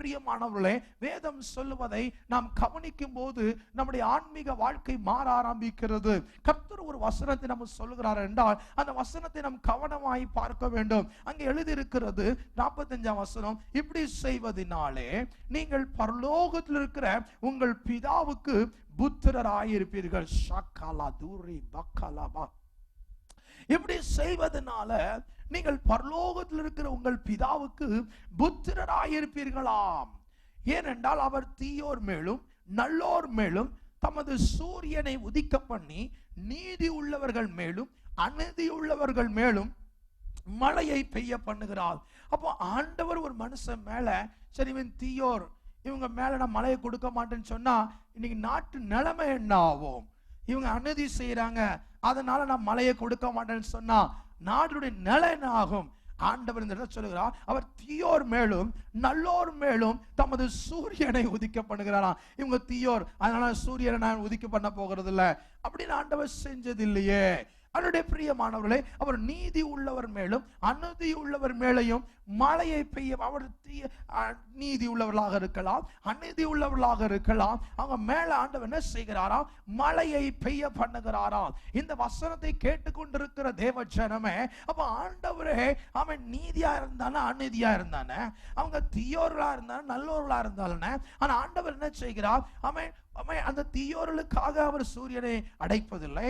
பிரியமானவர்களே, வேதம் சொல்லுவதை நாம் கவனிக்கும் போது நம்முடைய ஆன்மீக வாழ்க்கை மாற ஆரம்பிக்கிறது. கர்த்தர் ஒரு வசனத்தை நம்ம சொல்லுகிறார் என்றால் அந்த வசனத்தை நாம் கவனமாய் பார்க்க வேண்டும். அங்கே எழுதியிருக்கிறது 45ஆம் வசனம், இப்படி செய்வதனாலே நீங்கள் பரலோகத்தில் இருக்கிற உங்கள் பிதாவுக்கு புத்திரராயிருப்பீர்கள். இப்படி செய்வதனால நீங்கள் பரலோகத்தில் இருக்கிற உங்கள் பிதாவுக்கு புத்திரராயிருப்பீர்களாம். ஏனென்றால் அவர் தீயோர் மேலும் நல்லோர் மேலும் தமது சூரியனை உதிக்க பண்ணி நீதி உள்ளவர்கள் மேலும் அநீதி உள்ளவர்கள் மேலும் மழையை பெய்ய பண்ணுகிறார். அப்போ ஆண்டவர் ஒரு மனுஷன் மேல, சரி இவன் தீயோர், இவங்க மேல நான் மழையை கொடுக்க மாட்டேன்னு சொன்னா இன்னைக்கு நாட்டு நிலைமை என்ன ஆகும்? இவங்க அநீதி செய்யறாங்க, அதனால நான் மழையை கொடுக்க மாட்டேன்னு சொன்னா நாட்டுடைய நிலை என்ன ஆகும்? ஆண்டவர் இந்த இடத்துல சொல்லுகிறார், அவர் தீயோர் மேலும் நல்லோர் மேலும் தமது சூரியனை உதிக்க பண்ணுகிறாராம். இவங்க தீயோர், அதனால சூரியனை நான் உதிக்க பண்ண போகிறது இல்லை அப்படின்னு ஆண்டவர் செஞ்சது இல்லையே. அவருடைய பிரியமானவர்களே, அவர் நீதி உள்ளவர் மேலும் அநீதி உள்ளவர் மேலையும் மழையை பெய்ய, அவர் நீதி உள்ளவர்களாக இருக்கலாம் அநீதி உள்ளவர்களாக இருக்கலாம், அவங்க மேல ஆண்டவர் என்ன செய்கிறாராம்? மழையை பெய்ய பண்ணுகிறாராம். இந்த வசனத்தை கேட்டுக்கொண்டிருக்கிற தேவ ஜனமே, அப்ப ஆண்டவரே அவன் நீதியா இருந்தானே அநீதியா இருந்தானே, அவங்க தீயோர்களா இருந்தாலும் நல்லோர்களா இருந்தாலும், ஆனா ஆண்டவர் என்ன செய்கிறார்? அவன் அந்த தீயோர்களுக்காக அவர் சூரியனை அடைப்பதில்லை,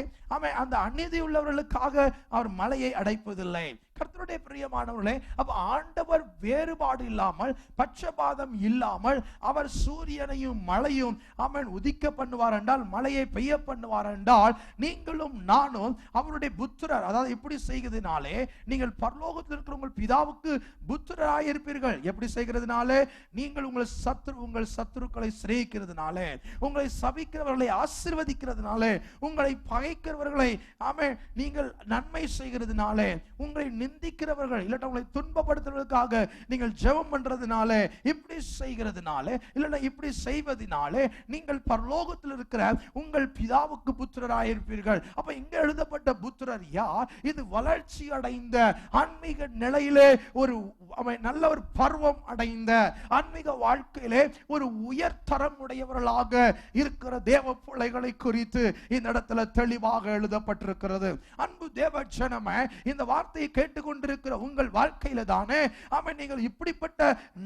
அந்த அநீதி உள்ளவர்களுக்காக அவர் மலையை அடைப்பதில்லை. கர்த்தருடைய பிரியமானவர்களே, அப்ப ஆண்டவர் வேறுபாடு இல்லாமல் பட்சபாதம் இல்லாமல் அவர் சூரியனையும் மழையும் அவன் உதிக்க பண்ணுவார் என்றால், மழையை பெய்ய பண்ணுவார் என்றால், நீங்களும் நானும் அவருடைய புத்திரர். அதாவது இப்படி செய்கிறதுனாலே நீங்கள் பரலோகத்தில் இருக்கிற உங்கள் பிதாவுக்கு புத்திரராயிருப்பீர்கள். எப்படி செய்கிறதுனாலே? நீங்கள் உங்கள் சத்துருக்களை சிநேகிக்கிறதுனாலே, உங்களை சபிக்கிறவர்களை ஆசீர்வதிக்கிறதுனாலே, உங்களை பகைக்கிறவர்களை நீங்கள் நன்மை செய்கிறதுனாலே, உங்களை நிந்திக்கிறவர்கள் இல்லட்டா உங்களை துன்பப்படுத்துவதற்காக நீங்கள் ஜெபம் பண்றதுனாலே, இப்படி செய்கிறதுனாலே இல்லனா இப்படி செய்வதனாலே நீங்கள் பரலோகத்தில் இருக்கிற உங்கள் பிதாவுக்கு புத்திரராயிருப்பீர்கள். அப்ப இங்க எழுதப்பட்ட புத்திரர் யார்? இது வளர்ச்சி அடைந்த ஆன்மீக நிலையிலே ஒரு நல்ல ஒரு பருவம் அடைந்த ஆன்மீக வாழ்க்கையிலே ஒரு உயர்தரம் உடையவர்களாக இருக்கிற தேவ பிள்ளைகளை குறித்து இந்த இடத்துல தெளிவாக எழுதப்பட்டிருக்கிறது. அன்பு தேவ ஜனமே, இந்த வார்த்தையை கேட்டுக்கொண்டிருக்கிற உங்கள் வாழ்க்கையில தானே நீங்கள் இப்படிப்பட்ட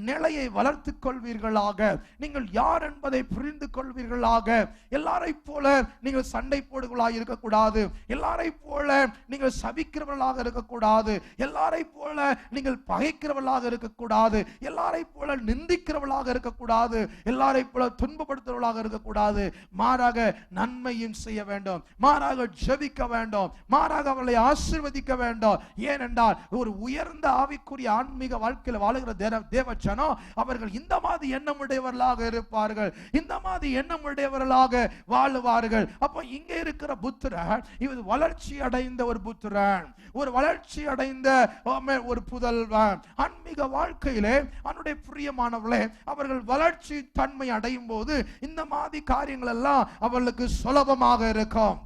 நிலையை வளர்த்துக் கொள்வீர்களாக, நீங்கள் யார் என்பதை புரிந்து கொள்வீர்களாக. எல்லாரை போல நீங்கள் சண்டை போடுகளாக இருக்கக்கூடாது, எல்லாரை போல நீங்கள் சபிக்கிறவர்களாக இருக்கக்கூடாது, எல்லாரை போல நீங்கள் பகைக்கிறவர்களாக இருக்கக்கூடாது, எல்லாரை போல நிந்திக்கிறவர்களாக இருக்கக்கூடாது, எல்லாரை போல துன்பப்படுத்துவர்களாக இருக்கக்கூடாது. மாறாக நன்மையும் செய்ய வேண்டும், மாறாக ஜெபிக்க வேண்டும், மாறாக அவர்களை ஆசீர்வதிக்க வேண்டும். ஏனென்றால் ஒரு உயர்ந்த ஆவிக்குரிய ஆன்மீக வாழ்க்கையில் வாழுகிற தேவ ஜனம் அவர்கள் இந்த மாதிரி எண்ணமுடையவர்களாக இருப்பார்கள், இந்த மாதிரி எண்ணமுடையவர்களாக வாழுவார்கள். அப்ப இங்கே இருக்கிற புத்திரன் இவர் வளர்ச்சி அடைந்த ஒரு புத்திரன், ஒரு வளர்ச்சி அடைந்த ஒரு புதல்வன். ஆன்மீக வாழ்க்கையிலே அவனுடைய பிரியமானவர்களே, அவர்கள் வளர்ச்சி தன்மை அடையும் போது இந்த மாதிரி காரியங்கள் எல்லாம் அவர்களுக்கு சுலபமாக இருக்கும்.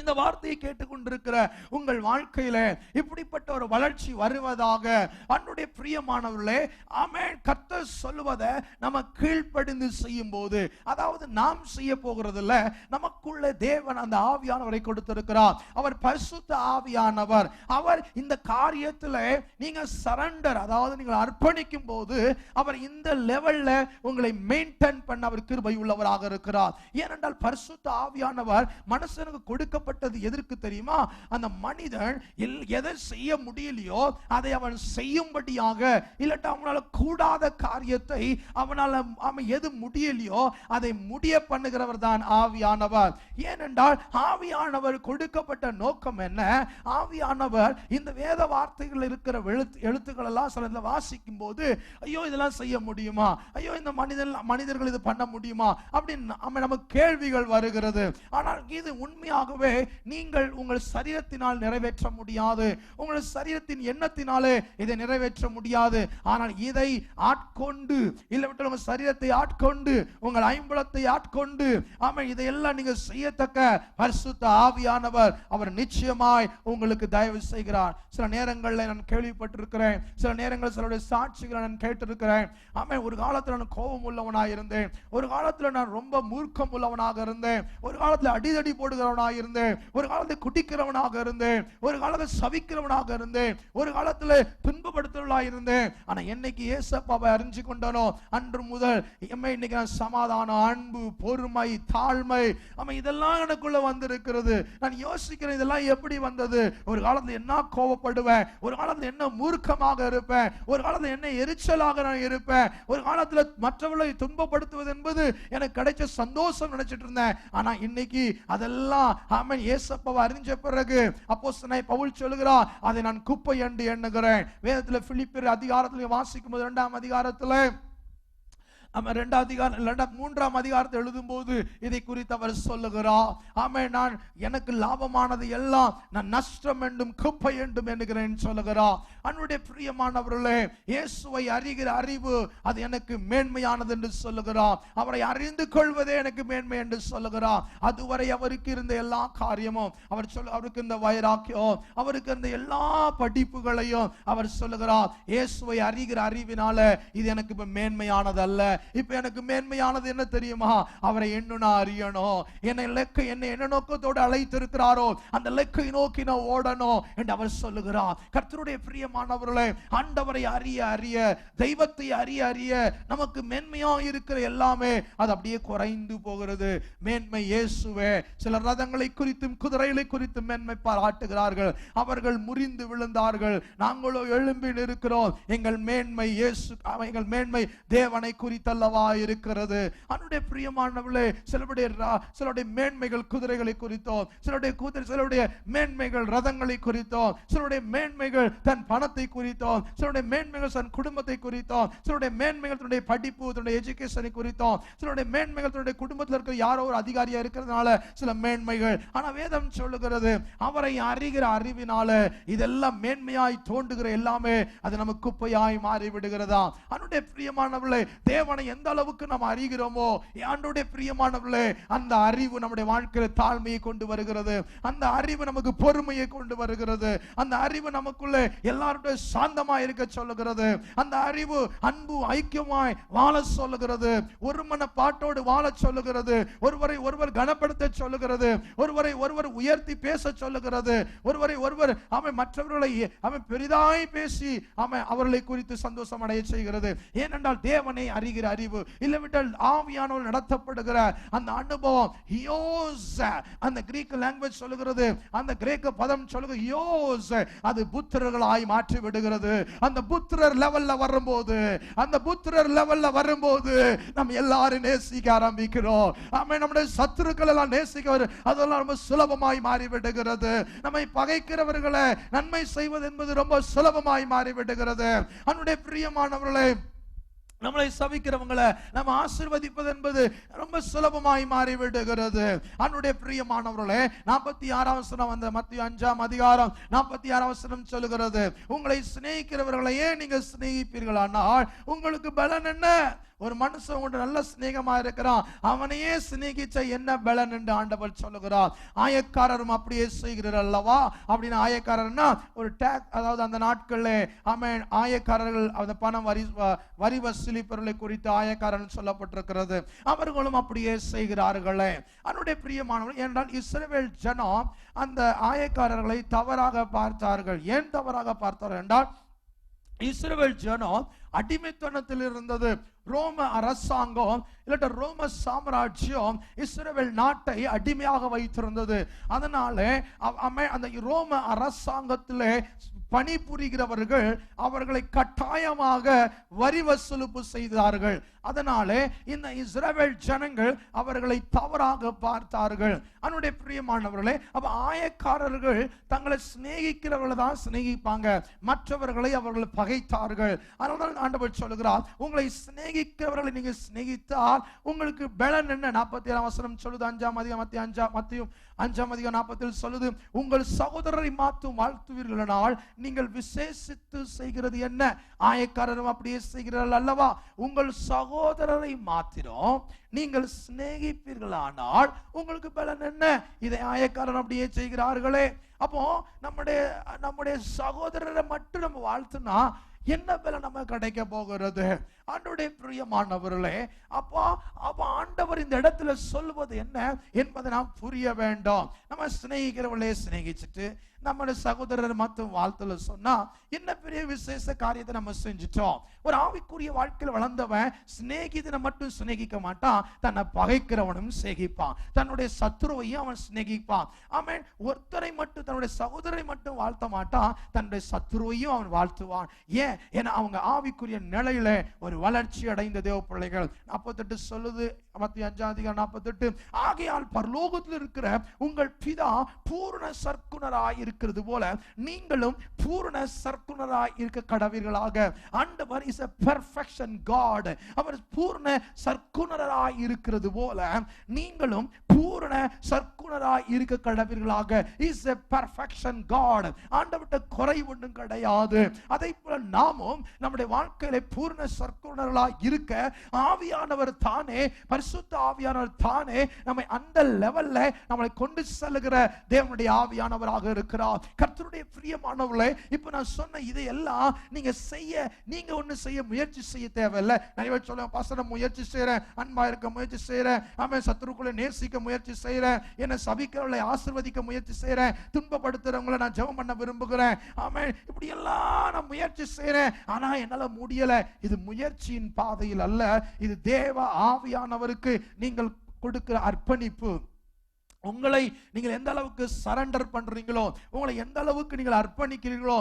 இந்த வார்த்தையை கேட்டுக்கொண்டிருக்கிற உங்கள் வாழ்க்கையில இப்படிப்பட்ட ஒரு வளர்ச்சி வருவதாக அன்னுடைய பிரியமானவர்களே, ஆமென். கர்த்தர் சொல்லுவதை நம்ம கீழ்ப்படிந்து செய்யும் போது, அதாவது நாம் செய்ய போகிறது இல்ல, நமக்குள்ள தேவன் அந்த ஆவியானவரை கொடுத்திருக்கிறார். அவர் பரிசுத்த ஆவியானவர். அவர் இந்த காரியத்தில் நீங்க சரண்டர், அதாவது நீங்கள் அர்ப்பணிக்கும் போது அவர் இந்த லெவல்ல உங்களை மெயின்டைன் பண்ண அவர் கிருபை உள்ளவராக இருக்கிறார். ஏனென்றால் பரிசுத்த ஆவியானவர் மனுஷனுக்கு கொடுக்க எதற்கு தெரியுமா? அந்த மனிதன் எதை செய்ய முடியலையோ அதை அவன் செய்யும்படியாக, இல்லட்டா அவனால கூடாத காரியத்தை அவனால எது முடியலையோ அதை முடிய பண்ணுகிறவர் தான் ஆவியானவர். ஏனென்றால் ஆவியானவர் கொடுக்கப்பட்ட நோக்கம் என்ன? ஆவியானவர் இந்த வேத வார்த்தைகள் இருக்கிற எழுத்துக்கள் எல்லாம் சில வாசிக்கும் போது, ஐயோ இதெல்லாம் செய்ய முடியுமா, ஐயோ இந்த மனிதர்கள் இது பண்ண முடியுமா அப்படின்னு நமக்கு கேள்விகள் வருகிறது. ஆனால் இது உண்மையாகவே நீங்கள் உங்கள் சரீரத்தினால் நிறைவேற்ற முடியாது, உங்கள் சரீரத்தின் எண்ணத்தினாலே இதை நிறைவேற்ற முடியாது. ஆனால் இதை ஆட்கொண்டு, இல்லவிட்டால் உங்கள் சரீரத்தை ஆட்கொண்டு, உங்கள் ஐம்பலத்தை ஆட்கொண்டு, ஆமென், இதையெல்லாம் நீங்க செய்யத்தக்க பரிசுத்த ஆவியானவர் அவர் நிச்சயமாய் உங்களுக்கு தயவு செய்கிறார். சில நேரங்களில் நான் கேள்விப்பட்டிருக்கிறேன், சில நேரங்களில் சிலருடைய சாட்சிகளை நான் கேட்டிருக்கிறேன். ஆமென், ஒரு காலத்தில் நான் கோபம் உள்ளவனாக இருந்தேன், ஒரு காலத்தில் நான் ரொம்ப மூர்க்கம் உள்ளவனாக இருந்தேன், ஒரு காலத்தில் அடிதடி போடுகிறவனாக இருந்தேன், ஒரு காலத்தில் குடிக்கிறவனாக இருந்தேன், ஒரு காலத்தில் சபிக்கிறவனாக இருந்தேன், ஒரு காலத்தில் துன்பப்படுத்துவர்களாக இருந்தேன். ஆனா என்னைக்கு இயேசுவை அறிஞ்சு கொண்டனோ அன்று முதல் இன்னைக்கு நான் சமாதானம், அன்பு, பொறுமை, தாழ்மை, இதெல்லாம் எனக்குள்ள வந்திருக்கிறது. நான் யோசிக்கிறேன், இதெல்லாம் எப்படி வந்தது? ஒரு காலத்தில் என்ன கோபப்படுவேன், ஒரு காலத்தில் என்ன மூர்க்கமாக இருப்பேன், ஒரு காலத்தில் என்ன எரிச்சலாக நான் இருப்பேன், ஒரு காலத்தில் மற்றவர்களை துன்பப்படுத்துவது என்பது எனக்கு கிடைச்ச சந்தோஷம் நினைச்சிட்டு இருந்தேன். ஆனா இன்னைக்கு அதெல்லாம் ஆமென் இயேசுவை அறிஞ்ச பிறகு அப்போஸ்தலனாகிய பவுல் சொல்லுகிறார், அதை நான் குப்பை என்று எண்ணுகிறேன். வேதத்தில் பிலிப்பியர் அதிகாரத்தில் வாசிக்கும் போது 2ஆம் அதிகாரத்தில் 3ஆம் அதிகாரத்தை எழுதும் போது இதை குறித்து அவர் சொல்லுகிறார். ஆமென், நான் எனக்கு லாபமானது எல்லாம் நான் நஷ்டம் என்றும் குப்பை என்றும் என்கிறேன் சொல்லுகிறார். அன்னுடைய பிரியமானவர்களே, இயேசுவை அறிகிற அறிவு அது எனக்கு மேன்மையானது என்று சொல்லுகிறார். அவரை அறிந்து கொள்வதே எனக்கு மேன்மை என்று சொல்லுகிறார். அதுவரை அவருக்கு இருந்த எல்லா காரியமும் அவருக்கு இந்த வைராக்கியம், அவருக்கு இருந்த எல்லா படிப்புகளையும் அவர் சொல்லுகிறார், இயேசுவை அறிகிற அறிவினால இது எனக்கு இப்ப மேன்மையானது அல்ல. இப்ப எனக்கு மேன்மையானது என்ன தெரியுமா? அவரை என்ன அறியணும், என்னை என்ன நோக்கத்தோடு அழைத்திருக்கிறாரோ அந்த லெக்கை நோக்கி நான் ஓடணும் என்று அவர் சொல்லுகிறார். கர்த்தருடைய பிரியமானவர்களே, ஆண்டவரை அறிய அறிய, தெய்வத்தை அறிய அறிய நமக்கு மேன்மையா இருக்கிற எல்லாமே அது அப்படியே குறைந்து போகிறது. மேன்மை இயேசுவே. சிலர் ரதங்களை குறித்தும் குதிரைகளை குறித்தும் மேன்மை பாராட்டுகிறார்கள். அவர்கள் முறிந்து விழுந்தார்கள், நாங்களோ எழும்பி இருக்கிறோம். எங்கள் மேன்மை இயேசு, எங்கள் மேன்மை தேவனை குறித்த இருக்கிறது. அவருடைய பிரியமானவர்களே, சிலருடைய மேன்மைகள் குதிரைகளை குறித்தோ, சிலருடைய மேன்மைகள் ரதங்களை குறித்தோ, சிலருடைய மேன்மைகள் தன் பணத்தை குறித்தோ, சிலருடைய மேன்மைகள் தன் குடும்பத்தை குறித்தோ, சிலருடைய மேன்மைகள் தன்னுடைய படிப்பு, தன்னுடைய எஜுகேஷனை குறித்தோ, சிலருடைய மேன்மைகள் தன்னுடைய குடும்பத்தில் இருக்கிற யாரோ ஒரு அதிகாரியா இருக்கிறதுனால சில மேன்மைகள். ஆனா வேதம் சொல்லுகிறது, அவரை அறிகிற அறிவினால இதெல்லாம் மேன்மையாய் தோன்றுகிற எல்லாமே அது நமக்கு குப்பையாய் மாறி விடுகிறதா. அவருடைய பிரியமானவர்களே, தேவனை எந்த அளவுக்கு நாம் அறிகிறோமோ, ஆண்டவருடைய பிரியமானவர்களே, அந்த அறிவு நம்முடைய வாழ்க்கையில் தாழ்மையை கொண்டு வருகிறது, அந்த அறிவு நமக்கு பொறுமையை கொண்டு வருகிறது, அந்த அறிவு நமக்குள்ளே எல்லாருடைய சாந்தமாய் இருக்க சொல்லுகிறது, அந்த அறிவு அன்பு ஐக்கியமாய் வாழ சொல்லுகிறது, ஒரு மன பாட்டோடு வாழ சொல்லுகிறது, ஒருவரை ஒருவர் கனப்படுத்த சொல்லுகிறது, ஒருவரை ஒருவர் உயர்த்தி பேச சொல்லுகிறது, ஒருவரை ஒருவர் மற்றவர்களை பெரிதாய் பேசி அவர்களை குறித்து சந்தோஷம் அடைய செய்கிறது. ஏனென்றால் தேவனை அறிகிற அறிவு, இல்லவிட்டால் ஆவியானவர் நடத்தப்படுகிற அந்த அனுபவம், அந்த கிரீக் லாங்குவேஜ் சொல்லுகிறது, அந்த கிரேக்க பதம் சொல்லுகிறது யோஸ், அது புத்திரர்களாய் மாற்றி விடுகிறது. அந்த புத்திரர் லெவல்ல வரும்போது, அந்த புத்திரர் லெவல்ல வரும்போது நம்ம எல்லாரும் நேசிக்க ஆரம்பிக்கிறோம். நம்முடைய சத்துருக்கள் எல்லாம் நேசிக்க அதெல்லாம் ரொம்ப சுலபமாய் மாறி விடுகிறது. நம்மை பகைக்கிறவர்களை நன்மை செய்வது என்பது ரொம்ப சுலபமாய் மாறி விடுகிறது. அவனுடைய பிரியமானவர்களே, நம்மளை சபிக்கிறவங்களை நம்ம ஆசீர்வதிப்பது என்பது ரொம்ப சுலபமாய் மாறிவிடுகிறது. அவனுடைய பிரியமானவர்களே, 46ஆம் வசனம், அந்த மத்தேயு 5ஆம் அதிகாரம் 46ஆம் வசனம் சொல்லுகிறது, உங்களை சிநேகிக்கிறவர்களையே நீங்க சிநேகிப்பீர்களானால் உங்களுக்கு பலன் என்ன? ஒரு மனுஷன் உங்க நல்ல சிநேகமா இருக்கிறான், அவனையே சிநேகிச்ச என்ன பலன் என்று ஆண்டவர் சொல்லுகிறார். ஆயக்காரரும் அப்படியே செய்கிறார் அல்லவா? அப்படின்னு ஆயக்காரர்னா ஒரு டேக், அதாவது அந்த நாட்களிலே ஆயக்காரர்கள் அந்த பணம் வரி வசூலிப்பவர்களை குறித்து ஆயக்காரன் சொல்லப்பட்டிருக்கிறது. அவர்களும் அப்படியே செய்கிறார்களே. அவனுடைய பிரியமானவர்கள், என்றால் இஸ்ரவேல் ஜனம் அந்த ஆயக்காரர்களை தவறாக பார்த்தார்கள். ஏன் தவறாக பார்த்தார்கள் என்றால், இஸ்ரவேல் ஜனம் அடிமைத்தனத்தில் இருந்தது. ரோம அரசாங்கம் இல்ல ரோம சாம்ராஜ்யம் இஸ்ரவேல் நாட்டை அடிமையாக வைத்திருந்தது. அதனால அந்த ரோம அரசாங்கத்திலே பணிபுரிகிறவர்கள் அவர்களை கட்டாயமாக வரி வசூலிப்பு செய்தார்கள். அதனாலே இந்த இஸ்ரவேல் ஜனங்கள் அவர்களை தவறாக பார்த்தார்கள். அவனுடைய பிரியமானவர்களே, அப்ப ஆயக்காரர்கள் தங்களை சிநேகிக்கிறவர்களை தான் சிநேகிப்பாங்க, மற்றவர்களை அவர்கள் பகைத்தார்கள். அதனால ஆண்டவர் சொல்லுகிறார், உங்களை சிநேகிக்கிறவர்களை நீங்க சிநேகித்தால் உங்களுக்கு பலன் என்ன? 47 வசனம் சொல்லுது, 5ஆம் அதிகாரம் மத்தேயு 5ஆம் அதிகாரம் 40 சொல்லுது, உங்கள் சகோதரரை மாற்றும் வாழ்த்துவீர்களானால் நீங்கள் விசேஷித்து செய்கிறது என்ன? ஆயக்காரரும் அப்படியே செய்கிறார்கள் அல்லவா? உங்கள் சகோதரரை மாத்திரம் நீங்கள் சிநேகிப்பீர்களானால் உங்களுக்கு பலன் என்ன? இதை ஆயக்காரன் அப்படியே செய்கிறார்களே. அப்போ நம்முடைய சகோதரரை மட்டும் நம்ம வாழ்த்துனா என்ன பலன் நம்ம கிடைக்க போகிறது? ஆண்டவருடைய பிரியமானவர்களே, அப்போ ஆண்டவர் இந்த இடத்துல சொல்வது என்ன என்பதை நாம் புரிய வேண்டும். நம்ம சிநேகிக்கிறவர்களே சிநேகிச்சுட்டு நம்முடைய சகோதரர் மற்றும் வாழ்த்துல சொன்னா என்ன பெரிய விசேஷ காரியத்தை நம்ம செஞ்சிட்டோம். ஒரு ஆவிக்குரிய வாழ்க்கையில் வளர்ந்தவன் சிநேகிதனை மட்டும் சிநேகிக்க மாட்டான், தன்னை பகைக்கிறவனும் சிநேகிப்பான், தன்னுடைய சத்துருவையும் அவன் சிநேகிப்பான். ஆமென். ஒருத்தரை மட்டும், தன்னுடைய சகோதரரை மட்டும் வாழ்த்த மாட்டான், தன்னுடைய சத்துருவையும் அவன் வாழ்த்துவான். ஏன்? ஏன்னா அவங்க ஆவிக்குரிய நிலையில ஒரு வளர்ச்சி அடைந்த தேவ பிள்ளைகள். 48 சொல்லுது, 45:48, ஆகையால் பரலோகத்தில் இருக்கிற உங்கள் பிதா பூரண சற்குணராய் இருக்கிறது போல நீங்களும் பூரண சற்குணராய் இருக்க கடவீர்களாக. ஆண்டவர் இஸ் a perfection God. அவர் பூரண சற்குணராய் இருக்கிறது போல நீங்களும் பூரண சற்குணராய் இருக்க கடவீர்களாக. is a perfection God. ஆண்டவர்ட்ட குறை ஒன்றும் கிடையாது. அதை போல நாமும் நம்முடைய வாழ்க்கையில பூரண சற்குணராய் இருக்க ஆவியானவர் தானே, பரிசுத்த ஆவியானவர் தானே நம்மை அந்த லெவல்ல நம்மை கொண்டு செல்லுகிற தேவனுடைய ஆவியானவராக இருக்கிறார். கர்த்தருடைய பிரியமானவர்களே, இப்ப நான் சொன்ன இதையெல்லாம் நீங்க ஒண்ணு செய்ய முயற்சி செய்ய தேவையில்லை. நிறைய பேர் சொல்லுவாங்க, பாஸ்டர் நான் முயற்சி செய்யறேன், அன்பா இருக்க முயற்சி செய்யறேன், ஆமென், சத்துருக்களை நேசிக்க முயற்சி செய்யறேன், என்னை சபிக்கிறவர்களை ஆசீர்வதிக்க முயற்சி செய்யறேன், துன்பப்படுத்துறவங்களை நான் ஜெபம் பண்ண விரும்புகிறேன், ஆமென், இப்படி எல்லாம் நான் முயற்சி செய்யறேன், ஆனா என்னால முடியல. இது முயற்சியின் பாதையில் அல்ல, இது தேவ ஆவியானவருக்கு நீங்கள் கொடுக்கிற அர்ப்பணிப்பு. உங்களை நீங்கள் எந்த அளவுக்கு சரண்டர் பண்றீங்களோ, உங்களை எந்த அளவுக்கு நீங்கள் அர்ப்பணிக்கிறீர்களோ,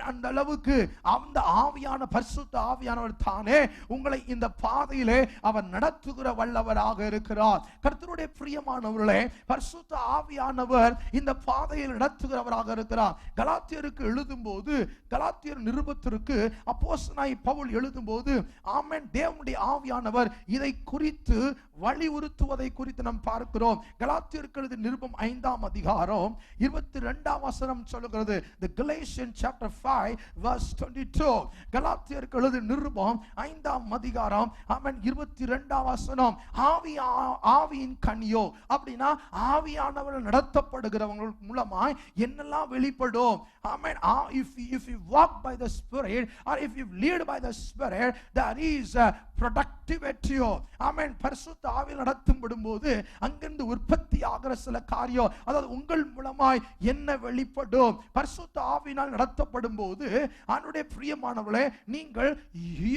அந்த அளவுக்கு அந்த ஆவியான பரிசுத்த ஆவியானவர் தானே உங்களை இந்த பாதையிலே அவர் நடத்துகிற வல்லவராக இருக்கிறார். கர்த்தருடைய பிரியமானவர்களே, பரிசுத்த ஆவியானவர் இந்த பாதையில் நடத்துகிறவராக இருக்கிறார். கலாத்தியருக்கு எழுதும்போது, கலாத்தியர் நிருபத்திற்கு அப்போஸ்தலனாகிய பவுல் எழுதும்போது, ஆமென், தேவனுடைய ஆவியானவர் இதை குறித்து வலியுறுத்துவதை குறித்து நாம் பார்க்கிறோம். கலாத்தியருக்கு நிருபம் 5ஆம் அதிகாரம் 22ஆம் வசனம் சொல்லுகிறது. The Galatians chapter 5 verse 22. கலாத்தியருக்கு எழுதிய நிருபம் 5ஆம் அதிகாரம், ஆமென், 22ஆம் வசனம். ஆவியின் கனியோ அப்படினா ஆவியானவர் நடத்தப்படுகிறவங்க மூலமாய் என்னெல்லாம் வெளிப்படும்? ஆமென். If you walk by the Spirit or if you lead by the Spirit, there is a productivity. ஆமென். பரிசுத்த ஆவியானவர் நடத்தப்படும்போது அங்கிருந்து உற்பத்தி ஆகிற சில காரியம், அதாவது உங்கள் மூலமாய் என்ன வெளிப்படும்? பரிசுத்த ஆவியினால் நடத்தப்படும் போது அவருடைய பிரியமானவர்களே, நீங்கள்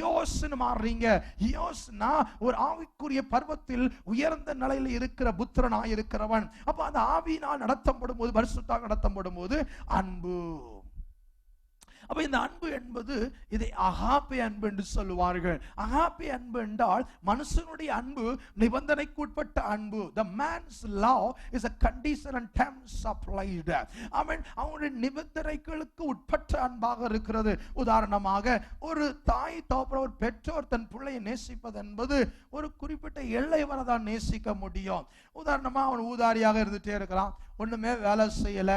யோசனை மாறுறீங்க. யோசனா ஒரு ஆவிக்குரிய பர்வத்தில் உயர்ந்த நிலையில் இருக்கிற புத்திரனாய் இருக்கிறவன். அப்ப அந்த ஆவியினால் நடத்தப்படும் போது, பரிசுத்தாக நடத்தப்படும் போது அன்பு. அப்ப இந்த அன்பு என்பது இதை அகாப்பே அன்பு என்று சொல்லுவார்கள். அகாப்பே அன்பு என்றால் மனுஷனுடைய அன்பு நிபந்தனைக்கு உட்பட்ட அன்பு. The man's love is a condition and terms applied. ஆமென். அவனுடைய நிபந்தனைகளுக்கு உட்பட்ட அன்பாக இருக்கிறது. உதாரணமாக ஒரு தாய் தகப்பன், ஒரு பெற்றோர் தன் பிள்ளையை நேசிப்பது என்பது ஒரு குறிப்பிட்ட எல்லை வரை தான் நேசிக்க முடியும். உதாரணமா அவன் ஊதாரியாக இருந்துட்டே இருக்கிறான், ஒண்ணுமே வேலை செய்யல,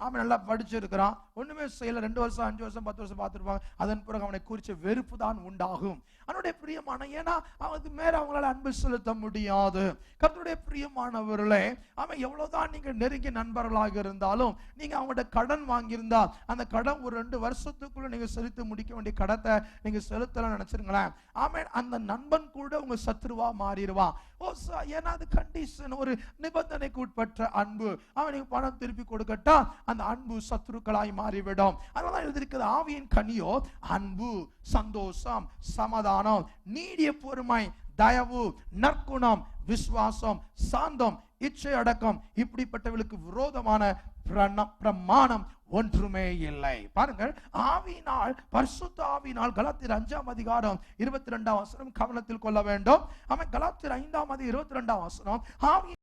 அவன் நல்லா படிச்சிருக்கிறான், ஒண்ணுமே செய்யல, 2 வருஷம் 5 வருஷம் 10 வருஷம் பார்த்துருப்பாங்க, அதன் பிறகு அவனை குறிச்ச வெறுப்பு தான் உண்டாகும். அவனுடைய பிரியமான, ஏன்னா அவனுக்கு மேல அவங்களால அன்பு செலுத்த முடியாது. கர்த்தருடைய பிரியமானவர்களே, அவன் எவ்வளவுதான் நீங்க நெருங்கிய நண்பர்களாக இருந்தாலும், நீங்க அவங்கள்ட்ட கடன் வாங்கியிருந்தா அந்த கடன் ஒரு 2 வருஷத்துக்குள்ள நீங்க செலுத்தி முடிக்க வேண்டிய கடத்தை நீங்க செலுத்தலாம் நினைச்சிருங்களேன், ஆமென், அந்த நண்பன் கூட உங்க சத்ருவா மாறிடுவான். ஏன்னா அது கண்டிஷன், ஒரு நிபந்தனைக்கு உட்பட்ட அன்பு. அவனுக்கு பணம் திருப்பி கொடுக்கட்டா அந்த அன்பு சத்துருக்களாய் மாறிவிடும். அதனால எழுதியிருக்கிறது, ஆவியின் கனியோ அன்பு, சந்தோஷம், சமாதானம், நீடிய பொறுமை, தயவு, நற்குணம், விசுவாசம், சாந்தம், இச்சை அடக்கம், இப்படிப்பட்டவர்களுக்கு விரோதமான பிரமாணம் ஒன்றுமே இல்லை. பாருங்கள், ஆவியினால், பரிசுத்த ஆவியினால், கலாத்தியர் 5ஆம் அதிகாரம் 22ஆம் வசனம் கவனத்தில் கொள்ள வேண்டும். அவன் கலாத்தியர் 5ஆம் அதிகாரம் 22ஆம் வசனம், ஆவி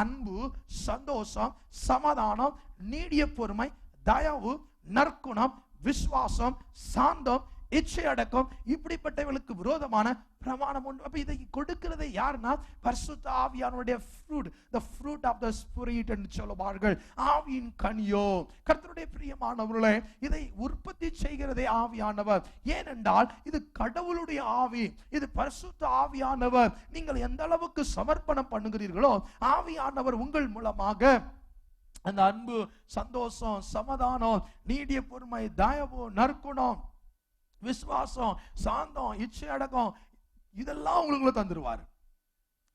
அன்பு, சந்தோஷம், சமாதானம், நீடிய பொறுமை, தயவு, நற்குணம், விசுவாசம், சாந்தம், இச்சை அடக்கம், இப்படிப்பட்டவர்களுக்கு விரோதமான பிரமாணம் உண்டு. அப்ப இதை கொடுக்கிறதை யாருன்னா பரிசுத்த ஆவியானுடைய fruit, the fruit of the spirit என்று சொல்லுவார்கள். ஆவியின் கனியோ. கர்த்தருடைய பிரியமானவர்களே, இதை உற்பத்தி செய்கிறதே ஆவியானவர். ஏனென்றால் இது கடவுளுடைய ஆவி, இது பரிசுத்த ஆவியானவர். நீங்கள் எந்த அளவுக்கு சமர்ப்பணம் பண்ணுகிறீர்களோ ஆவியானவர் உங்கள் மூலமாக அந்த அன்பு, சந்தோஷம், சமாதானம், நீடிய பொறுமை, தயவு, நற்குணம், விசுவாசம், சாந்தம், இச்சை அடக்கம், இதெல்லாம் உங்களுக்குள்ள தந்துருவாரு.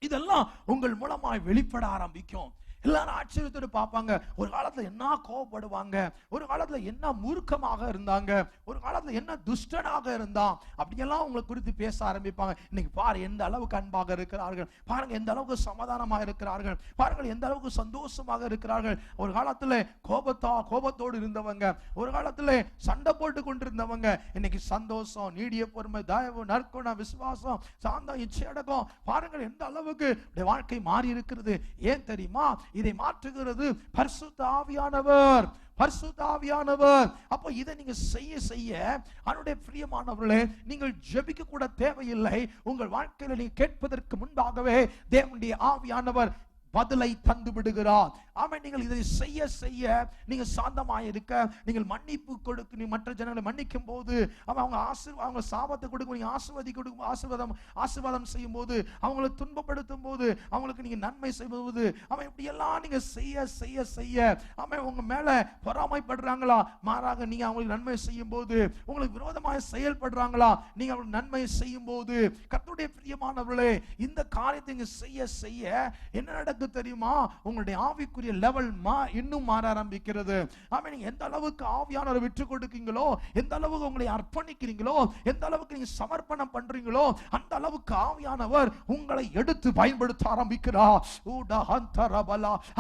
இதெல்லாம் உங்கள் மூலமாய் வெளிப்பட ஆரம்பிக்கும். எல்லாரும் ஆச்சரியத்தோடு பார்ப்பாங்க. ஒரு காலத்துல என்ன கோபப்படுவாங்க, ஒரு காலத்துல என்ன மூர்க்கமாக இருந்தாங்க, ஒரு காலத்துல என்ன துஷ்டனாக இருந்தான், அப்படியெல்லாம் உங்களை குறித்து பேச ஆரம்பிப்பாங்க. இன்னைக்கு பாரு எந்த அளவுக்கு அன்பாக இருக்கிறார்கள், பாருங்க எந்த அளவுக்கு சமாதானமாக இருக்கிறார்கள், பாருங்கள் எந்த அளவுக்கு சந்தோஷமாக இருக்கிறார்கள். ஒரு காலத்துல கோபத்தோடு இருந்தவங்க, ஒரு காலத்துல சண்டை போட்டு கொண்டிருந்தவங்க, இன்னைக்கு சந்தோஷம், நீடிய பொறுமை, தயவு, நற்குணம், விசுவாசம், சாந்தம், இச்சை அடக்கம், பாருங்கள் எந்த அளவுக்கு வாழ்க்கை மாறி இருக்கிறது. ஏன் தெரியுமா? இதை மாற்றுகிறது பரிசுத்த ஆவியானவர். பரிசுத்த ஆவியானவர். அப்போ இதை நீங்க செய்ய செய்ய அவருடைய பிரியமானவர்களே, நீங்கள் ஜெபிக்க கூட தேவையில்லை. உங்கள் வாழ்க்கையில நீங்க கேட்பதற்கு முன்பாகவே தேவனுடைய ஆவியானவர் பதிலை தந்து விடுகிறார். ஆமென். நீங்கள் இதை செய்ய செய்ய நீங்க சாந்தமாய் இருக்க, நீங்கள் மன்னிப்பு கொடுக்க, நீ மற்ற ஜனங்களை மன்னிக்கும் போது அவங்க சாபத்தை கொடுக்கும், நீங்க ஆசீர்வாதம் செய்யும் போது, அவங்களை துன்பப்படுத்தும் போது, அவங்களுக்கு நீங்க நன்மை செய்வது, அவன் இப்படி எல்லாம் நீங்க செய்ய செய்ய செய்ய அவன் உங்க மேல பொறாமைப்படுறாங்களா, மாறாக நீங்க அவங்களுக்கு நன்மை செய்யும் போது, உங்களுக்கு விரோதமாக செயல்படுறாங்களா, நீங்க அவங்களுக்கு நன்மை செய்யும் போது, கர்த்தருடைய பிரியமானவர்களே, இந்த காரியத்தை நீங்க செய்ய செய்ய என்ன நடக்கும் தெரியுமா? உங்களுடைய ஆவிக்குரிய லெவல் இன்னும் மாற ஆரம்பிக்கிறது. ஆமென். நீங்க எந்த அளவுக்கு ஆவியானவரை விட்டு கொடுக்கீங்களோ, எந்த அளவுக்கு உங்களை அர்ப்பணிக்கிறீங்களோ, எந்த அளவுக்கு நீங்க சமர்ப்பணம் பண்றீங்களோ, அந்த அளவுக்கு ஆவியானவர் உங்களை எடுத்து பயன்படுத்த ஆரம்பிக்கிறார்.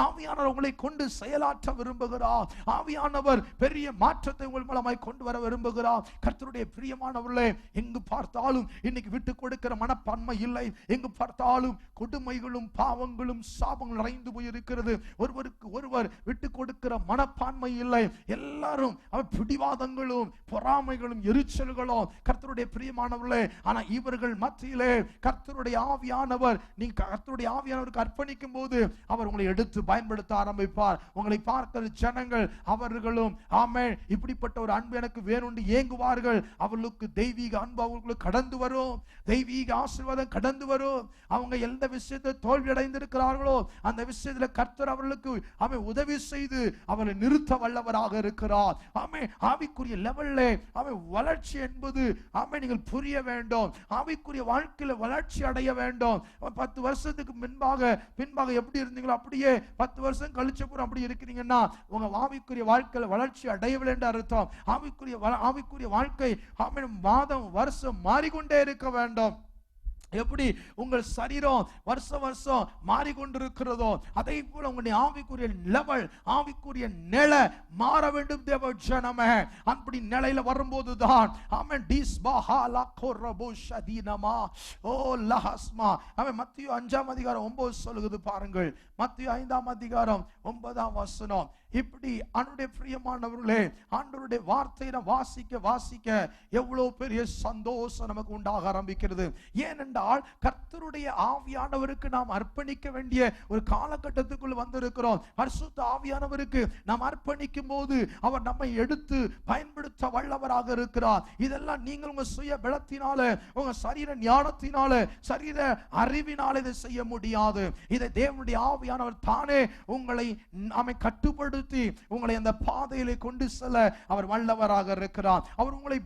ஆவியானவர் உங்களை கொண்டு செயலாற்ற விரும்புகிறார். ஆவியானவர் பெரிய மாற்றத்தை உங்கள் மூலமாய் கொண்டு வர விரும்புகிறார். கர்த்தருடைய பிரியமானவர்களே, எங்கு பார்த்தாலும் இன்னைக்கு விட்டு கொடுக்கிற மனப்பான்மை இல்லை. எங்கு பார்த்தாலும் கொடுமைகளும் பாவங்களும் சாபங்கள் நிறைந்து போயிருக்கிறது. ஒருவருக்கு ஒருவர் விட்டு கொடுக்கிற மனப்பான்மை இல்லை. எல்லாரும் பிடிவாதங்களும் பொறாமைகளும் எரிச்சல்களும். கர்த்தருடைய பிரியமானவர்களே, ஆனா இவர்கள் மத்தியிலே கர்த்தருடைய ஆவியானவர், நீங்க கர்த்தருடைய ஆவியானவருக்கு அர்ப்பணிக்கும் போது அவர் உங்களை எடுத்து பயன்படுத்த ஆரம்பிப்பார். உங்களை பார்க்கிற ஜனங்கள் அவர்களும் ஆமென் இப்படிப்பட்ட ஒரு அன்பு எனக்கு வேணும்னு ஏங்குவார்கள். அவர்களுக்கு தெய்வீக அன்பு அவர்களுக்கு கடந்து வரும், தெய்வீக ஆசீர்வாதம் கடந்து வரும். அவங்க எந்த விஷயத்தை தோல்வி அடைந்திருக்கிறார்களோ அந்த விஷயத்துல கர்த்தர் அவர்களுக்கு அவன் உதவி செய்து அவனை நிறுத்த வல்லவராக இருக்கிறார். ஆமென். ஆவிக்குரிய லெவல்ல அவன் வளர்ச்சி என்பது ஆமென் நீங்கள் புரிய வேண்டும். ஆவிக்குரிய வாழ்க்கையில வளர்ச்சி அடைய வேண்டும். 10 வருஷத்துக்கு பின்பாக எப்படி இருந்தீங்களோ அப்படியே 10 வருஷம் கழிச்ச பூரா அப்படி இருக்கிறீங்கன்னா உங்க ஆவிக்குரிய வாழ்க்கையில வளர்ச்சி அடையவில்லை என்று அர்த்தம். ஆவிக்குரிய வாழ்க்கை ஆமென் மாதம் வருஷம் மாறிக்கொண்டே இருக்க வேண்டும். எப்படி உங்கள் சரீரம் வருஷம் மாறிக்கொண்டிருக்கிறதோ அதே போல உங்களுடைய ஆவிக்குரிய லெவல், ஆவிக்குரிய நிலை மாற வேண்டும் தேவ ஜனமே. அப்படி நிலையில வரும்போதுதான் ஆமென் டிஸ்பஹாலா கோரபோ ஷதீனமா ஓ லஹஸ்மா ஆமென். மத்தேயு 5ஆம் அதிகாரம் 9 சொல்லுகிறது பாருங்கள். மத்தேயு 5ஆம் அதிகாரம் 9ஆம் வசனம். இப்படி ஆண்டவருடைய பிரியமானவர்களே, ஆண்டவருடைய வார்த்தையை வாசிக்க வாசிக்க எவ்வளவு பெரிய சந்தோஷம் நமக்கு உண்டாக ஆரம்பிக்கிறது. ஏனென்றால் கர்த்தருடைய ஆவியானவருக்கு நாம் அர்ப்பணிக்க வேண்டிய ஒரு காலகட்டத்துக்குள் வந்திருக்கிறோம். பரிசுத்த ஆவியானவருக்கு நாம் அர்ப்பணிக்கும் போது அவர் நம்மை எடுத்து பயன்படுத்த வல்லவராக இருக்கிறார். இதெல்லாம் நீங்கள் உங்க சுய பலத்தினால, உங்க சரீர ஞானத்தினால, சரீர அறிவினால இதை செய்ய முடியாது. இதை தேவனுடைய ஆவியானவர் தானே உங்களை கட்டுப்படுத்த பயன்படுத்தி உங்களை அந்த பாதையிலே கொண்டு செல்ல அவர் வல்லவராக இருக்கிறார். அவர் உங்களை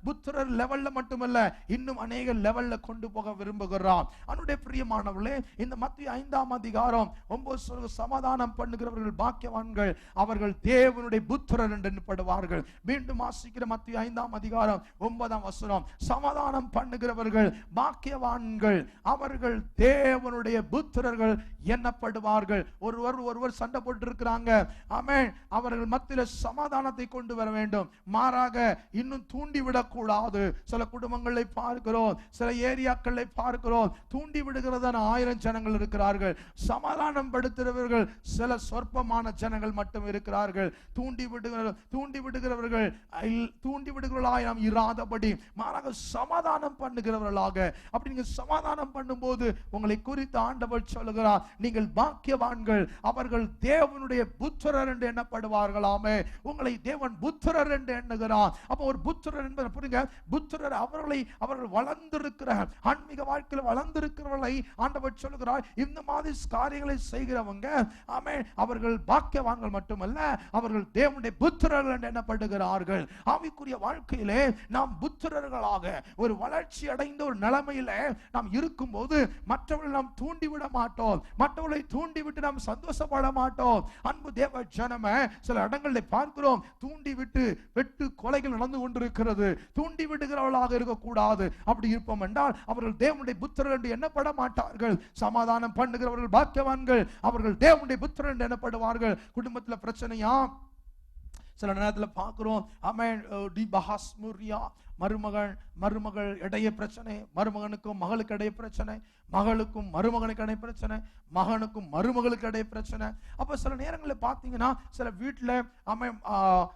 புத்திரர் லெவல்ல மட்டுமல்ல, இன்னும் அநேக லெவல்ல கொண்டு போக விரும்புகிறார். அவருடைய பிரியமானவர்களே, இந்த மத்திய 5ஆம் அதிகாரம் 9 சமாதானம் பண்ணுகிறவர்கள் பாக்கியவான்கள், அவர்கள் தேவனுடைய புத்திரர் என்று எண்ணப்படுவார்கள். மீண்டும் வாசிக்கிற மத்திய 5ஆம் அதிகாரம் 9ஆம் வசனம், சமாதானம் பண்ணுகிறவர்கள் பாக்கியவான்கள், அவர்கள் தேவனுடைய புத்திரர்கள் எண்ணப்படுவார்கள். ஒருவர் சண்டை போட்டு இருக்கிறாங்க, ஆமென். அவர்கள் மத்தியில் சமாதானத்தை கொண்டு வர வேண்டும், மாறாக இன்னும் தூண்டி விடக்கூடாது. சில குடும்பங்களை பார்க்கிறோம், சில ஏரியாக்களை பார்க்கிறோம், தூண்டி விடுகிறதான 1000 ஜனங்கள் இருக்கிறார்கள். சமாதானம் படுத்துகிறவர்கள் சில சொற்பமான ஜனங்கள் மட்டும் இருக்கிறார்கள். தூண்டி விடுகிறவர்களாய் நாம் இராதபடி மாறாக சமாதானம் பண்ணுகிறவர்களாக. அப்படி நீங்க சமாதானம் பண்ணும்போது உங்களை குறித்து ஆண்டவர் சொல்லுகிறார், நீங்கள் பாக்கியவான்கள், அவர்கள் தேவனுடைய புத்திரர் என்று எண்ணப்படுவார்களாமே. உங்களை தேவன் புத்திரர் என்று எண்ணுகிறார். அப்ப ஒரு புத்திரர் என்பது புரியுங்க, புத்திரர் அவர்கள் வளர்ந்திருக்கிற ஆன்மீக வாழ்க்கையில் வளர்ந்திருக்கிறவர்களை ஆண்டவர் சொல்லுகிறார், இந்த மாதிரி காரியங்களை செய்கிறவங்க, ஆமென், அவர்கள் பாக்கியவான்கள் மட்டுமல்ல, அவர்கள் தேவனுடைய புத்திரர்கள் என்று எண்ணப்படுகிறார்கள். ஆவிக்குரிய வாழ்க்கையிலே நாம் புத்திரர்களாக ஒரு வளர்ச்சி அடைந்த ஒரு நிலைமையில நாம் இருக்கும்போது மற்றவர்கள் நாம் தூண்டிவிட மாட்டோம், மற்றவர்களை தூண்டிவிட்டு நாம் சந்தோஷப்பட மாட்டோம். அன்பு தேவ ஜனமே, சில இடங்களில் பார்க்கிறோம், தூண்டிவிட்டு வெட்டு கொலைகள் நடந்து கொண்டிருக்கிறது. தூண்டி விடுகிறவர்களாக இருக்கக்கூடாது. அப்படி இருப்போம் என்றால் அவர்கள் தேவனுடைய புத்திரர் என்று எண்ணப்பட மாட்டார்கள். சமாதானம் பண்ணுகிறவர்கள் பாக்கியவான்கள், அவர்கள் தேவனுடைய புத்திரர் என்று எண்ணப்படுவார்கள். குடும்பத்தில் பிரச்சனையா? சில நேரத்தில் பார்க்கிறோம், ஆமென், மருமகள் இடையே பிரச்சனை, மருமகனுக்கும் மகளுக்கு இடையே பிரச்சனை, மகளுக்கும் மருமகனுக்கு இடையே பிரச்சனை, மகனுக்கும் மருமகளுக்கு இடையே பிரச்சனை. அப்ப சில நேரங்களில் பார்த்தீங்கன்னா சில வீட்டில்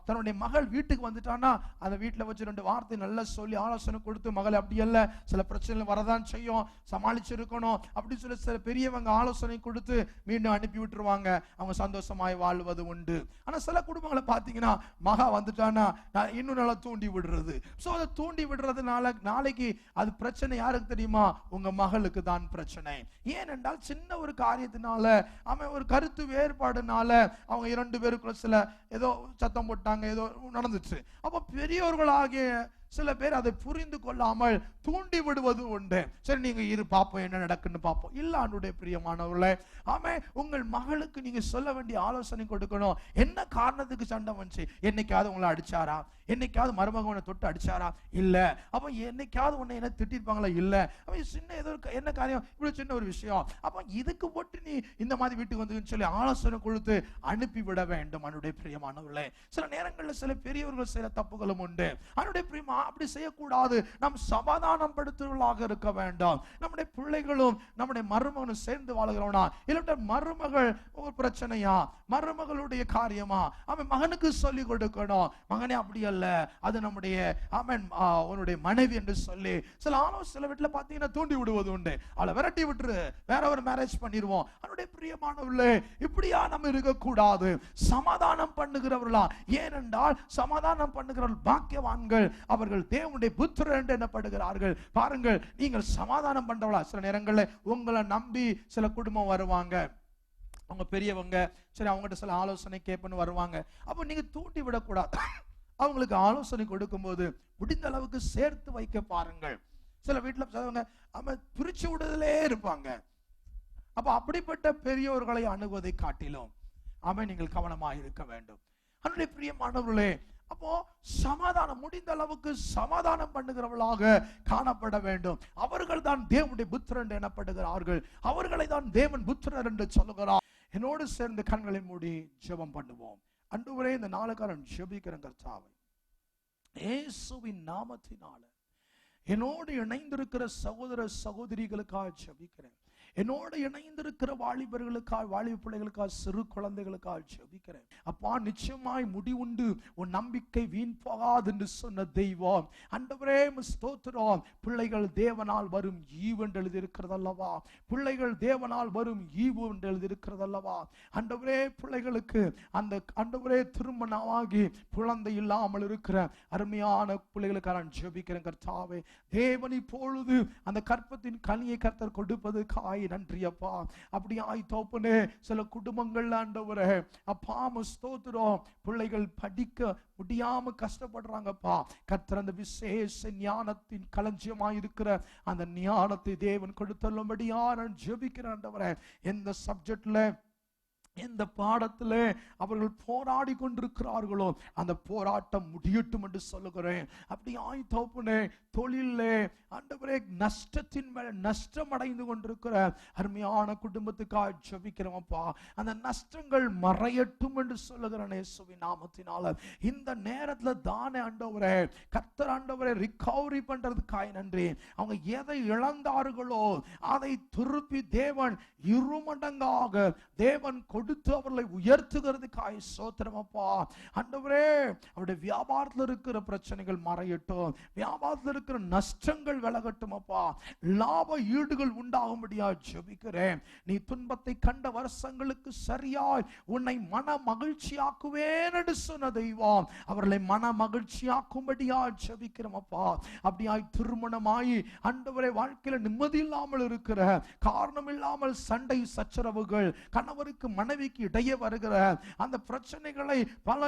தன்னுடைய மகள் வீட்டுக்கு வந்துட்டான்னா அந்த வீட்டில் வச்சு 2 வார்த்தை நல்லா சொல்லி ஆலோசனை கொடுத்து, மகள் அப்படி அல்ல, சில பிரச்சனைகள் வரதான் செய்யும், சமாளிச்சு இருக்கணும் அப்படின்னு சொல்லி சில பெரியவங்க ஆலோசனை கொடுத்து மீண்டும் அனுப்பி விட்டுருவாங்க. அவங்க சந்தோஷமாய் வாழ்வது உண்டு. ஆனா சில குடும்பங்களை பார்த்தீங்கன்னா மகா வந்துட்டான்னா இன்னும் நல்லா தூண்டி விடுறது. சோ அதை தூண்டி விடுறதுனால நாளைக்கு அது பிரச்சனை யாருக்கு தெரியுமா? உங்க மகளுக்கு தான் பிரச்சனை. ஏனென்றால் சின்ன ஒரு காரியத்தினால, அவன் ஒரு கருத்து வேறுபாடுனால அவங்க 2 பேருக்குள்ள சில ஏதோ சத்தம் போட்டாங்க, ஏதோ நடந்துச்சு. அப்ப பெரியோர்களாகிய சில பேர் அதை புரிந்து கொள்ளாமல் தூண்டி விடுவது உண்டு. சரி, நீங்க இரு பாப்போம், என்ன நடக்குன்னு பாப்போம். இல்ல அன்னுடைய பிரியமானவர்களே, ஆமே, உங்கள் மகளுக்கு நீங்க சொல்ல வேண்டிய ஆலோசனை கொடுக்கணும். என்ன காரணத்துக்கு சண்டை வந்துச்சு? என்னைக்காவது உங்களை அடிச்சாரா? என்னைக்காவது மருமகனை தொட்டு அடிச்சாரா? இல்ல. அப்ப என்னைக்காவது உன்னை என்ன திட்டிருப்பாங்களா? இல்ல. அப்ப சின்ன ஏதோ என்ன காரியம், இவ்வளவு சின்ன ஒரு விஷயம், அப்ப இதுக்கு போட்டு நீ இந்த மாதிரி வீட்டுக்கு வந்து சொல்லி ஆலோசனை கொடுத்து அனுப்பி விட வேண்டும். அன்னுடைய பிரியமானவர்களே, சில நேரங்களில் சில பெரியவர்கள் சில தப்புகளும் உண்டு. அன்னுடைய பிரியமா அப்படி செய்யக்கூடாது. நாம் சமாதானம் படுத்துவர்களாக இருக்க வேண்டும். நம்முடைய பிள்ளைகளும் நம்முடைய மருமகனும் சேர்ந்து வாழ்கிறோம்னா, இல்ல மருமகள் ஒரு பிரச்சனையா, மருமகளுடைய காரியமா, அவன் மகனுக்கு சொல்லிக் கொடுக்கணும். மகனே அப்படி அல்ல, அது நம்முடைய உன்னுடைய மனைவி என்று சொல்லி சில வீட்டுல பாத்தீங்கன்னா தூண்டி விடுவது உண்டு. அவளை விரட்டி விட்டுரு, வேற ஒரு மேரேஜ் பண்ணிடுவோம். அவனுடைய பிரியமானவர்களே, இப்படியா நம்ம இருக்கக்கூடாது. சமாதானம் பண்ணுகிறவர்களா? ஏனென்றால் சமாதானம் பண்ணுகிறவர்கள் பாக்கியவான்கள், அவர்கள் தேவனுடைய புத்திரர் என்று எண்ணப்படுகிறார்கள். பாருங்கள், நீங்கள் சமாதானம் பண்றவளா? சில நேரங்களில் உங்களை நம்பி சில குடும்பம் வருவாங்க, அவங்க பெரியவங்க, சரி அவங்ககிட்ட சில ஆலோசனை கேட்பன்னு வருவாங்க. அப்போ நீங்க தூண்டி விடக்கூடாது. அவங்களுக்கு ஆலோசனை கொடுக்கும் போது முடிந்த அளவுக்கு சேர்த்து வைக்க பாருங்கள். சில வீட்டுல பிரிச்சு விடுதலே இருப்பாங்க. அப்ப அப்படிப்பட்ட பெரியோர்களை அணுகுவதை காட்டிலும் நீங்கள் கவனமாக இருக்க வேண்டும். அன்றைய பிரியமானவர்களே, அப்போ சமாதானம், முடிந்த அளவுக்கு சமாதானம் பண்ணுகிறவர்களாக காணப்பட வேண்டும். அவர்கள் தான் தேவனுடைய புத்திரர் என்று எண்ணப்படுகிறார்கள். அவர்களை தான் தேவன் புத்திரர் என்று சொல்லுகிறார். என்னோடு சேர்ந்து கண்களை மூடி ஜெபம் பண்ணுவோம். ஆண்டவரே, இந்த நாளுக்காரன் ஜெபிக்கிறேன் கர்த்தாவே, இயேசுவின் நாமத்தினால என்னோடு இணைந்திருக்கிற சகோதர சகோதரிகளுக்காக ஜெபிக்கிறேன். என்னோடு இணைந்திருக்கிற வாலிபர்களுக்காக, வாலிப பிள்ளைகளுக்காக, சிறு குழந்தைகளுக்காக ஜெபிக்கிறேன். அப்பா, நிச்சயமாய் முடிவுண்டு, உன் நம்பிக்கை வீண் போகாது என்று சொன்ன தெய்வம், ஆண்டவரே ஸ்தோத்திரம். பிள்ளைகள் தேவனால் வரும் ஈவு என்று எழுதியிருக்கிறது அல்லவா? பிள்ளைகள் தேவனால் வரும் ஈவு என்று எழுதியிருக்கிறது அல்லவா? ஆண்டவரே, பிள்ளைகளுக்கு அந்த ஆண்டவரே திருமணமாகி குழந்தை இல்லாமல் இருக்கிற அருமையான பிள்ளைகளுக்காக நான் ஜெபிக்கிறேன் கர்த்தாவே. தேவன் இப்பொழுது அந்த கற்பத்தின் கனியை கர்த்தர் கொடுப்பதற்காய் கிருபைக்காய் நன்றி அப்பா. அப்படியாய் தோப்பனே சில குடும்பங்கள் ஆண்டவரே அப்பா ஸ்தோத்திரம், பிள்ளைகள் படிக்க முடியாம கஷ்டப்படுறாங்கப்பா. கர்த்தர் அந்த விசேஷ ஞானத்தின் களஞ்சியமாய் இருக்கிற அந்த ஞானத்தை தேவன் கொடுத்தல்லும்படியா நான் ஜெபிக்கிறேன் ஆண்டவரே. எந்த சப்ஜெக்ட்ல எந்த பாடத்துல அவர்கள் போராடி கொண்டிருக்கிறார்களோ அந்த போராட்டம் முடியட்டும் என்று சொல்லுகிறேன். அப்படி ஆய்தோப்புனே தொழிலே ஆண்டவரே நஷ்டத்தின் மேல நஷ்டம் அடைந்து கொண்டிருக்கிற அருமையான குடும்பத்துக்காக ஜெபிக்கிறோம்ப்பா. அந்த நஷ்டங்கள் மறையட்டும் என்று சொல்லுகிறேன் இயேசுவின் நாமத்தினால. இந்த நேரத்துல தானே ஆண்டவரே கர்த்தர் ஆண்டவரே ரிகவரி பண்றதுக்காக நன்றி. அவங்க எதை இழந்தார்களோ அதை திருப்பி தேவன் இருமடங்காக தேவன் கொடுத்து அவர்களை உயர்த்துகிறதுக்காக ஸ்தோத்திரம் அப்பா. ஆண்டவரே அவருடைய வியாபாரத்தில் இருக்கிற பிரச்சனைகள் மறையட்டும், வியாபாரத்தில் இருக்கிற நஷ்டங்கள் விலகட்டும் அப்பா. லாப ஈடுகள் உண்டாகும்படியா ஜெபிக்கிறேன். நீ துன்பத்தை கண்ட வருஷங்களுக்கு சரியாய் உன்னை மன மகிழ்ச்சியாக்குவேன் என்று சொன்ன தெய்வம் அவர்களை மன மகிழ்ச்சியாக்கும்படியா ஜெபிக்கிறோம் அப்பா. அப்படியாய் திருமணமாயி ஆண்டவரே வாழ்க்கையில நிம்மதி இல்லாமல் இருக்கிற, காரணம் இல்லாமல் சண்டை சச்சரவுகள், கணவருக்கு மனைவிக்கு இடையே வருகிற அந்த பிரச்சனைகளை பல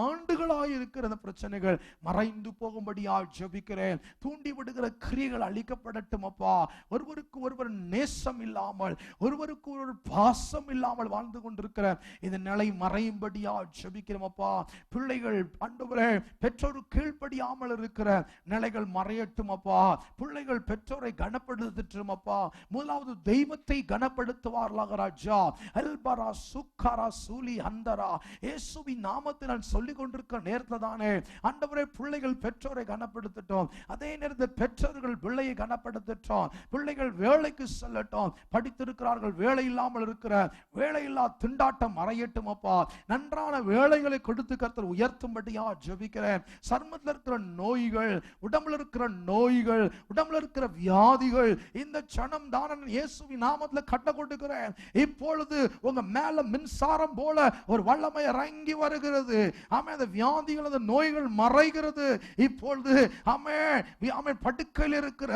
ஆண்டுகளாய் இருக்கிற அந்த பிரச்சனைகள் மறைந்து போகும்படியா ஜெபிக்கிறேன். தூண்டி விடுகிற கிரியைகள் அழிக்கப்படட்டும் அப்பா. ஒருவருக்கு ஒருவர் நேசம் இல்லாமல், ஒருவருக்கு ஒரு பாசம் இல்லாமல் வாழ்ந்து கொண்டிருக்கிற இந்த நிலை மறையும்படியா ஜெபிக்கிறோம் அப்பா. பிள்ளைகள் ஆண்டவரே பெற்றோர் கீழ்ப்படியாமல் இருக்கிற நிலைகள் மறையட்டும் அப்பா. பிள்ளைகள் பெற்றோரை கனப்படுத்தட்டும் அப்பா. முதலாவது தெய்வத்தை கனப்படுத்துவார்களாக ராஜா. அல்பரா சுக்கரா சூலி அந்தரா இயேசுவின் நாமத்தை நான் சொல்லிக் கொண்டிருக்கிற நேரத்தில் தானே ஆண்டவரே பிள்ளைகள் பெற்றோரை கனப்படுத்தட்டும். அதே நேரத்தில் பெற்றோர்கள் பிள்ளையை கனப்படுத்தட்டும். பிள்ளைகள் வேலைக்கு செல்லட்டும். படித்திருக்கிறார்கள், வேலை இல்லாமல் இருக்கிற வேலையில்லா திண்டாட்டம் மறையட்டும் அப்பா. நன்றான வேலைகளை கொடுத்து கர்த்தர் உயர்த்தும்படியா ஜெபிக்கிறேன். சர்மத்தில் இருக்கிற நோய்கள், உடம்புல இருக்கிற நோய்கள், உடம்புல இருக்கிற வியாதிகள் இந்த சனம் தான இயேசுவின் நாமத்தில் கட்ட கொடுக்கிறேன். இப்பொழுது உங்க மேல மின்சாரம் போல ஒரு வல்லமை இறங்கி வருகிறது. ஆமென். அந்த வியாதிகள், அந்த நோய்கள் மறைகிறது இப்பொழுது. ஆமென். படுக்கையில் இருக்கிற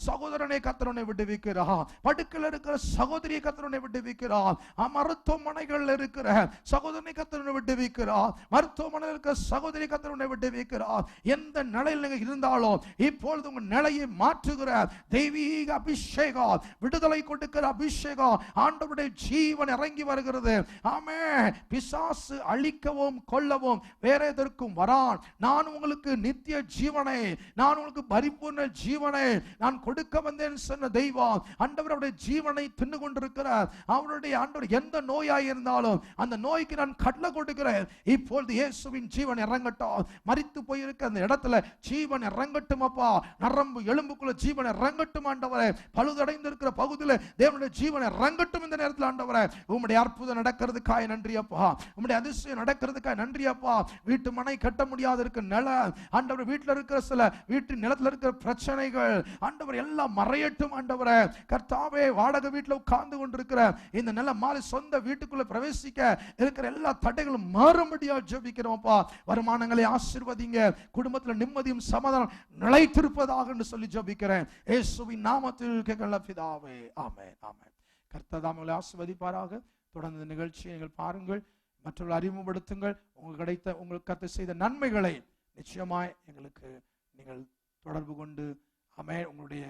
சகோதரனை கர்த்தர் விடுவிக்கிறார். படுக்கையில் இருக்கிற சகோதரியை கர்த்தர் விடுவிக்கிறார். மருத்துவமனைகள் இருக்கிற சகோதரனை கர்த்தர் விடுவிக்கிறார். மருத்துவமனையில் இருக்கிற சகோதரி கர்த்தர் விடுவிக்கிறார். எந்த நிலையில் நீங்க இருந்தாலும் இப்பொழுது உங்க நிலையை மாற்றுகிற தெய்வீக அபிஷேகம், விடுதலை கொடுக்கிற அபிஷேகம், ஆண்டவருடைய ஜீவன் இறங்கி வருகிறது. ஆமென். பிசாசு அழிக்கவும் கொல்லவும் வேற எதற்கும் வரான். நான் உங்களுக்கு நித்திய ஜீவனை, நான் உங்களுக்கு பரிபூர்ண ஜீவனை நான் கொடுக்க வந்தேன் சொன்ன தெய்வம் ஆண்டவருடைய ஜீவனை தின்னு கொண்டிருக்கிறார். அவருடைய ஆண்டவர் எந்த நோயாய் இருந்தாலும் அந்த நோய்க்கு நான் கட்டளை கொடுக்கிறேன். இப்பொழுது இயேசுவின் ஜீவன் இறங்கட்டும். மரித்து போயிருக்க அந்த இடத்துல ஜீவன் இறங்கட்டும் அப்பா. நரம்பு எலும்புக்குள்ள ஜீவன் இறங்கட்டும் ஆண்டவரே. பழுதடைந்து இருக்கிற பகுதியில் தேவனுடைய ஜீவன் இறங்கட்டும் இந்த நேரத்தில் ஆண்டவரே. உம்முடைய அற்புதம் நடக்கிறதுக்காக நன்றி அப்பா. உம்முடைய அதிசயம் நடக்கிறதுக்காக நன்றி அப்பா. வீட்டு மனை கட்ட முடியாத இருக்க நில ஆண்டவர், வீட்டில் இருக்கிற சில வீட்டு நிலத்தில் இருக்கிற பிரச்சனைகள் ஆண்டவர் எல்லாம் மறையட்டும் ஆண்டவரே. கர்த்தாவே வாடகை வீட்டில் உட்கார்ந்து கொண்டிருக்கிற இந்த நில மாறி சொந்த வீட்டுக்குள்ள பிரவேசிக்க இருக்கிற எல்லா தடைகளும் மாறும்படியா ஜெபிக்கிறோம்ப்பா. வருமானங்களை ஆசீர்வதிங்க. குடும்பத்தில் நிம்மதியும் சமாதானம் நிலைத்திருப்பதாக என்று சொல்லி ஜெபிக்கிறேன் இயேசுவின் நாமத்தில் கேட்கல பிதாவே. ஆமென். ஆமென். கர்த்தர் தாமே ஆசீர்வதிப்பாராக. தொடர்ந்து இந்த நிகழ்ச்சியை நீங்கள் பாருங்கள், மற்றவர்கள் அறிமுகப்படுத்துங்கள். உங்களுக்கு கர்த்தர் செய்த நன்மைகளை நிச்சயமாய் எங்களுக்கு நீங்கள் தொடர்பு கொண்டு ஆமென் உங்களுடைய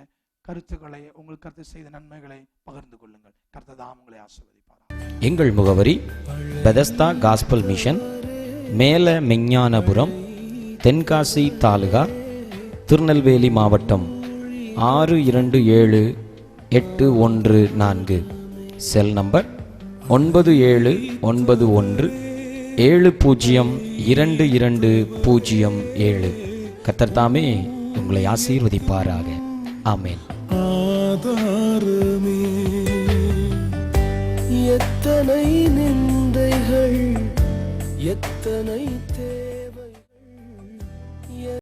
கருத்துக்களை, உங்களுக்கு கர்த்தர் செய்த நன்மைகளை பகிர்ந்து கொள்ளுங்கள். கர்த்தர் தாமே உங்களை ஆசீர்வதிப்பாராக. எங்கள் முகவரி பெதஸ்தா காஸ்பல் மிஷன், மேல மெஞ்ஞானபுரம், தென்காசி தாலுகா, திருநெல்வேலி மாவட்டம் 627814. Cell number 9711702207. கர்த்தர் தாமே உங்களை ஆசீர்வதிப்பாராக. ஆமென். ஆதாரமே எத்தனை நிந்தைகள், எத்தனை